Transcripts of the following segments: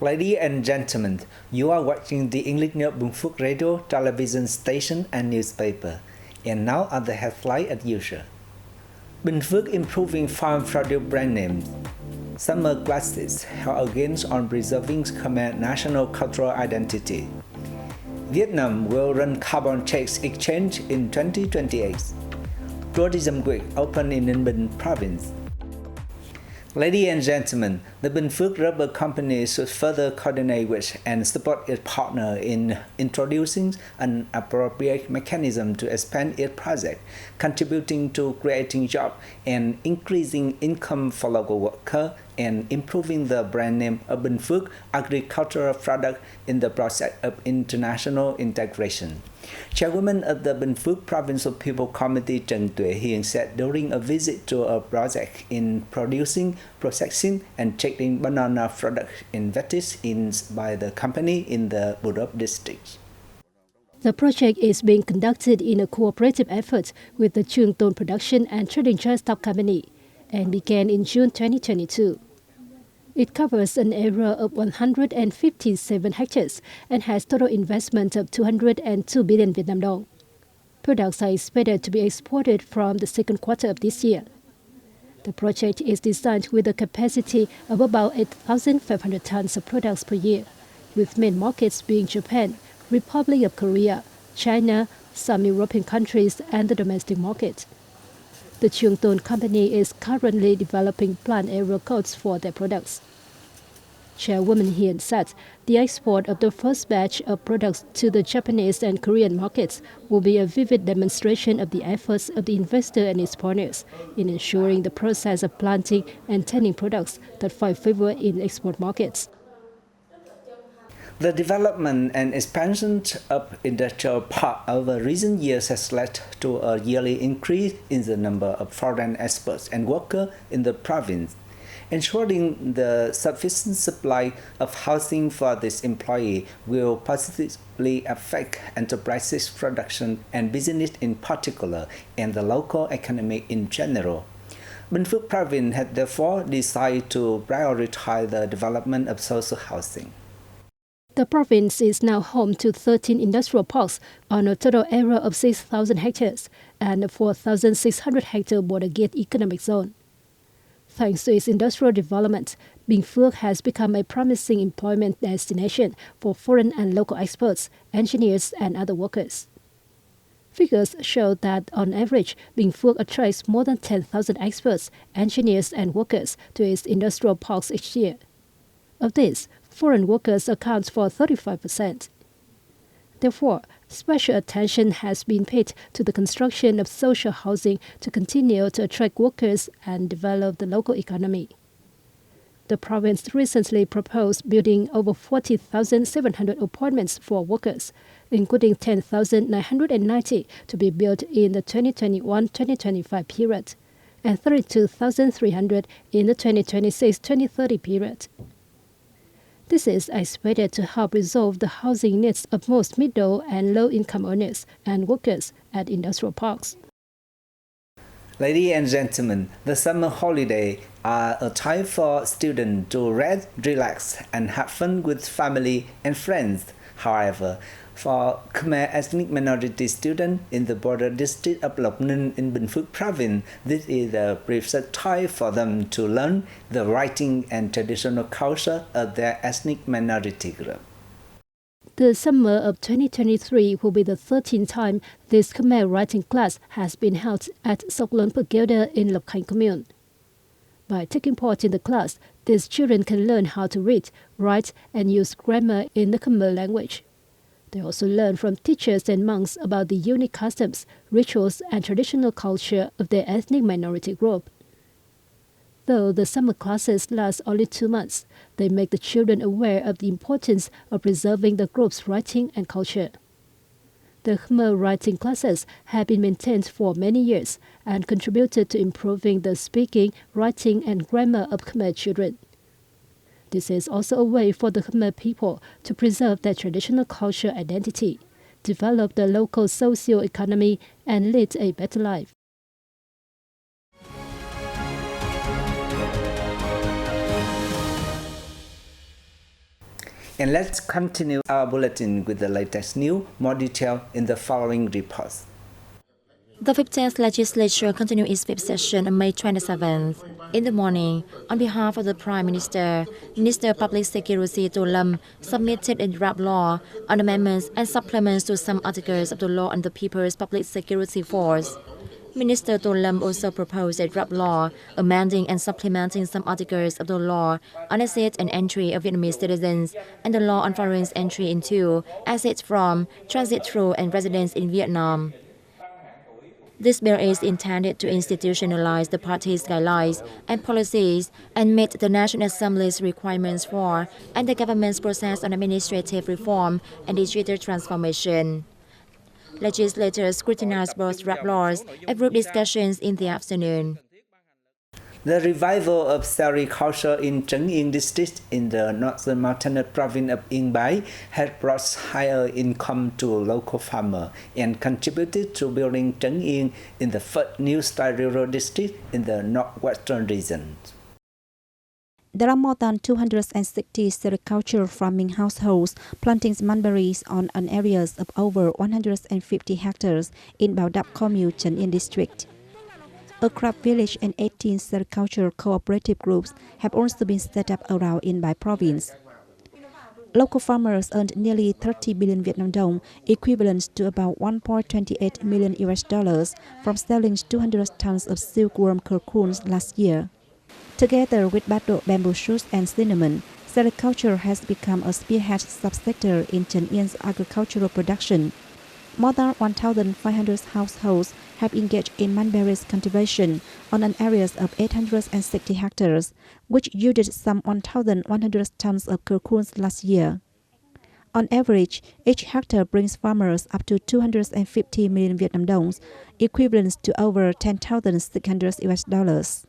Ladies and gentlemen, you are watching the English Binh Phuoc radio, television station and newspaper. And now are the headlines as usual. Binh Phuoc improving farm produce brand names. Summer classes held against on preserving Khmer national cultural identity. Vietnam will run carbon tax exchange in 2028. Tourism Week open in Ninh Bình province. Ladies and gentlemen, the Binh Phuoc Rubber Company should further coordinate with and support its partner in introducing an appropriate mechanism to expand its project, contributing to creating jobs and increasing income for local workers and improving the brand name of Binh Phuoc agricultural product in the process of international integration. Chairwoman of the Binh Phuoc Provincial People Committee Trần Tuệ Hiền said during a visit to a project in producing, processing and trading banana products invested in by the company in the Budok district. The project is being conducted in a cooperative effort with the Chương Production and Trading Trust Stock Company and began in June 2022. It covers an area of 157 hectares and has total investment of 202 billion Vietnam dong. Products are expected to be exported from the second quarter of this year. The project is designed with a capacity of about 8,500 tons of products per year, with main markets being Japan, Republic of Korea, China, some European countries, and the domestic market. The Chương Company is currently developing plant area codes for their products. Chairwoman Hiền said the export of the first batch of products to the Japanese and Korean markets will be a vivid demonstration of the efforts of the investor and its partners in ensuring the process of planting and tanning products that find favor in export markets. The development and expansion of industrial park over recent years has led to a yearly increase in the number of foreign experts and workers in the province. Ensuring the sufficient supply of housing for this employee will positively affect enterprises' production and business in particular, and the local economy in general. Binh Phuoc Province has therefore decided to prioritize the development of social housing. The province is now home to 13 industrial parks on a total area of 6,000 hectares and a 4,600 hectare border gate economic zone. Thanks to its industrial development, Binh Phuoc has become a promising employment destination for foreign and local experts, engineers, and other workers. Figures show that, on average, Binh Phuoc attracts more than 10,000 experts, engineers, and workers to its industrial parks each year. Of this, foreign workers account for 35%. Therefore, special attention has been paid to the construction of social housing to continue to attract workers and develop the local economy. The province recently proposed building over 40,700 apartments for workers, including 10,990 to be built in the 2021-2025 period and 32,300 in the 2026-2030 period. This is expected to help resolve the housing needs of most middle and low-income earners and workers at industrial parks. Ladies and gentlemen, the summer holidays are a time for students to rest, relax, and have fun with family and friends. However, for Khmer ethnic minority students in the border district of Lộc Ninh in Binh Phuoc Province, this is a preferred time for them to learn the writing and traditional culture of their ethnic minority group. The summer of 2023 will be the 13th time this Khmer writing class has been held at Soklon Pagilda in Lộc Khánh Commune. By taking part in the class, these children can learn how to read, write, and use grammar in the Khmer language. They also learn from teachers and monks about the unique customs, rituals, and traditional culture of their ethnic minority group. Though the summer classes last only 2 months, they make the children aware of the importance of preserving the group's writing and culture. The Khmer writing classes have been maintained for many years and contributed to improving the speaking, writing, and grammar of Khmer children. This is also a way for the Khmer people to preserve their traditional cultural identity, develop the local socio-economy, and lead a better life. And let's continue our bulletin with the latest news, more detail in the following reports. The 15th legislature continued its fifth session on May 27th. In the morning, on behalf of the Prime Minister, Minister of Public Security To Lam submitted a draft law on amendments and supplements to some articles of the law on the People's Public Security Force. Minister To Lam also proposed a draft law amending and supplementing some articles of the law on exit and entry of Vietnamese citizens and the law on foreign entry into, exit from, transit through and residence in Vietnam. This bill is intended to institutionalize the party's guidelines and policies and meet the National Assembly's requirements for and the government's process on administrative reform and digital transformation. Legislators scrutinized both draft laws and group discussions in the afternoon. The revival of sericulture in Trấn district in the northern mountainous province of Yên Bái has brought higher income to local farmers and contributed to building Trấn Yên in the first new style rural district in the northwestern region. There are more than 260 sericulture farming households planting mulberries on an area of over 150 hectares in Bảo Đắp commune, Trấn Yên district. A crop village and 18 sericulture cooperative groups have also been set up around Yên Bái province. Local farmers earned nearly 30 billion Vietnam dong, equivalent to about 1.28 million US dollars, from selling 200 tons of silkworm cocoons last year. Together with bamboo shoots and cinnamon, sericulture has become a spearhead subsector in Trấn Yên agricultural production. More than 1,500 households have engaged in mulberries cultivation on an area of 860 hectares, which yielded some 1,100 tons of cocoons last year. On average, each hectare brings farmers up to 250 million Vietnam dongs, equivalent to over 10,600 US dollars.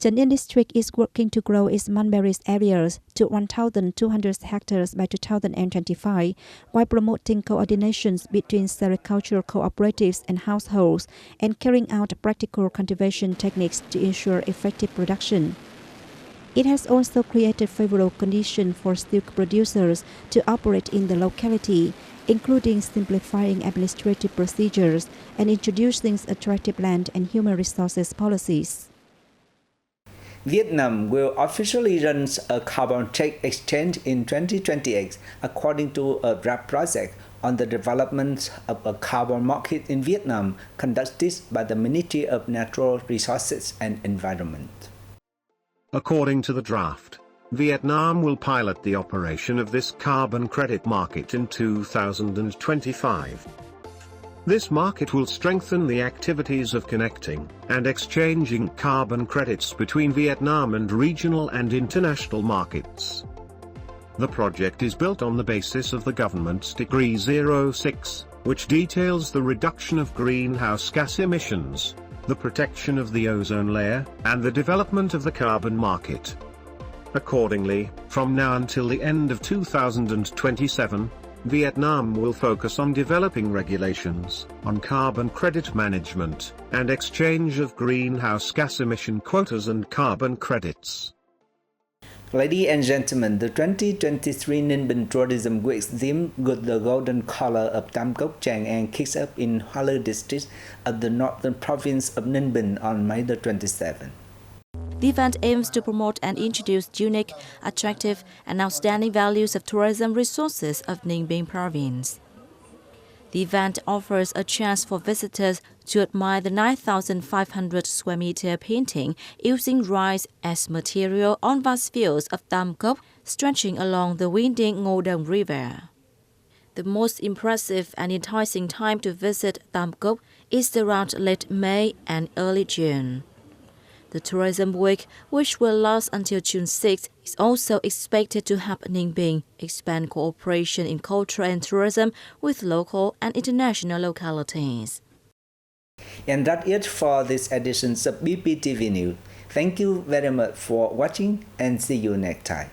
Trấn Yên district is working to grow its mulberries areas to 1,200 hectares by 2025, while promoting coordinations between sericulture cooperatives and households and carrying out practical cultivation techniques to ensure effective production. It has also created favorable conditions for silk producers to operate in the locality, including simplifying administrative procedures and introducing attractive land and human resources policies. Vietnam will officially run a carbon trade exchange in 2028, according to a draft project on the development of a carbon market in Vietnam conducted by the Ministry of Natural Resources and Environment. According to the draft, Vietnam will pilot the operation of this carbon credit market in 2025. This market will strengthen the activities of connecting and exchanging carbon credits between Vietnam and regional and international markets. The project is built on the basis of the government's Decree 06, which details the reduction of greenhouse gas emissions, the protection of the ozone layer, and the development of the carbon market. Accordingly, from now until the end of 2027, Vietnam will focus on developing regulations on carbon credit management and exchange of greenhouse gas emission quotas and carbon credits. Ladies and gentlemen, the 2023 Ninh Bình Tourism Week theme with the golden color of Tam Cốc Tràng An kicks up in Hoa Lư district of the northern province of Ninh Bình on May the 27th. The event aims to promote and introduce unique, attractive, and outstanding values of tourism resources of Ninh Bình province. The event offers a chance for visitors to admire the 9,500 square meter painting using rice as material on vast fields of Tam Cốc stretching along the winding Ngô Đồng River. The most impressive and enticing time to visit Tam Cốc is around late May and early June. The Tourism Week, which will last until June 6, is also expected to help Ninh Bình expand cooperation in culture and tourism with local and international localities. And that's it for this edition of BPTV News. Thank you very much for watching and see you next time.